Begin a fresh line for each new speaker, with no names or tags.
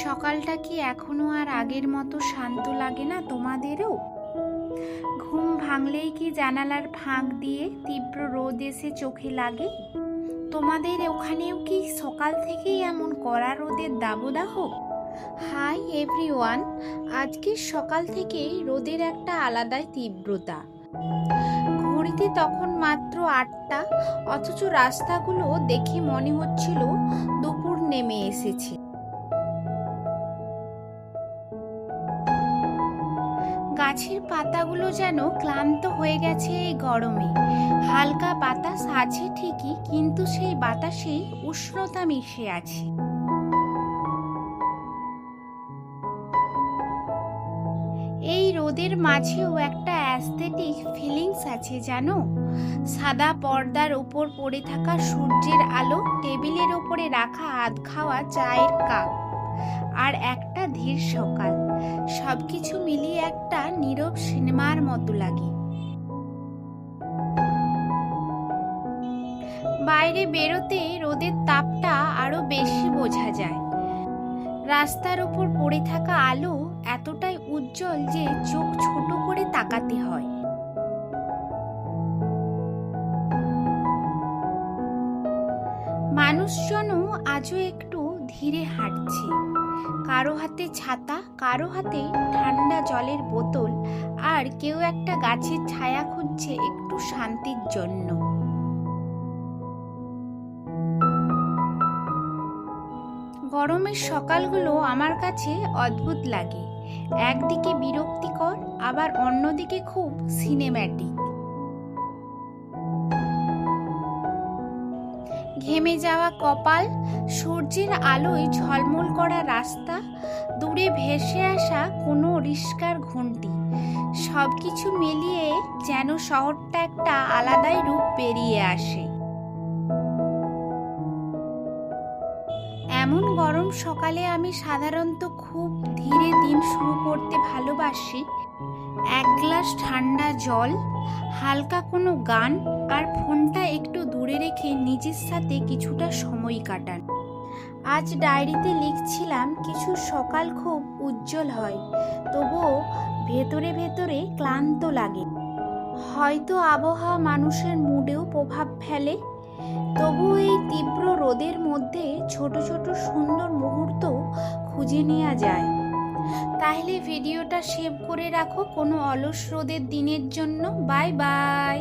সকালটা কি এখনো আর আগের মতো শান্ত লাগে না তোমাদেরও? ঘুম ভাঙলেই কি জানালার ফাঁক দিয়ে তীব্র রোদ এসে চোখে লাগে? তোমাদের ওখানেও কি সকাল থেকেই এমন কড়া রোদের দাবদাহ? হাই এভরিওয়ান, আজকের সকাল থেকেই রোদের একটা আলাদাই তীব্রতা। ঘড়িতে তখন মাত্র ৮টা, অথচ রাস্তাগুলো দেখে মনে হচ্ছিল দুপুর নেমে এসেছে। গাছের পাতাগুলো যেন ক্লান্ত হয়ে গেছে এই গরমে। হালকা বাতাস আছে ঠিকই, কিন্তু সেই বাতাসেই উষ্ণতা মিশে আছে। এই রোদের মাঝেও একটা অ্যাস্থেটিক ফিলিংস আছে জানো। সাদা পর্দার উপর পড়ে থাকা সূর্যের আলো, টেবিলের ওপরে রাখা আধ খাওয়া চায়ের কাপ, আর একটা ধীর সকাল, সবকিছু মিলিয়ে একটা নীরব সিনেমার মতো লাগে। বাইরে বেরোতে রোদের তাপটা আরো বেশি বোঝা যায়। রাস্তার ওপর পড়ে থাকা আলো এতটাই উজ্জ্বল যে চোখ ছোট করে তাকাতে হয়। মানুষজনও আজও একটু ধীরে হাঁটছে। কারো হাতে ছাতা, কারো হাতে ঠান্ডা জলের বোতল, আর কেউ একটা গাছের ছায়া খুঁজছে একটু শান্তির জন্য। গরমের সকালগুলো আমার কাছে অদ্ভুত লাগে। একদিকে বিরক্তিকর, আবার অন্যদিকে খুব সিনেম্যাটিক। ঘেমে যাওয়া কপাল, সূর্যের আলোয় ঝলমল করা রাস্তা, দূরে ভেসে আসা কোনো রিস্কার ঘন্টি, সবকিছু মিলিয়ে যেন শহরটা একটা আলাদাই রূপ বেরিয়ে আসে। এমন গরম সকালে আমি সাধারণত খুব ধীরে দিন শুরু করতে ভালোবাসি। এক গ্লাস ঠান্ডা জল, হালকা কোনো গান, আর ফোনটা একটু দূরে রেখে নিজের সাথে কিছুটা সময় কাটান। আজ ডায়েরিতে লিখছিলাম, কিছু সকাল খুব উজ্জ্বল হয়, তবুও ভেতরে ভেতরে ক্লান্ত লাগে। হয়তো আবহাওয়া মানুষের মুডেও প্রভাব ফেলে। তবু এই তীব্র রোদের মধ্যে ছোট ছোট সুন্দর মুহূর্ত খুঁজে নেওয়া যায়। তাহলে ভিডিওটা সেভ করে রাখো কোনো অলস রোদের দিনের জন্য। Bye bye.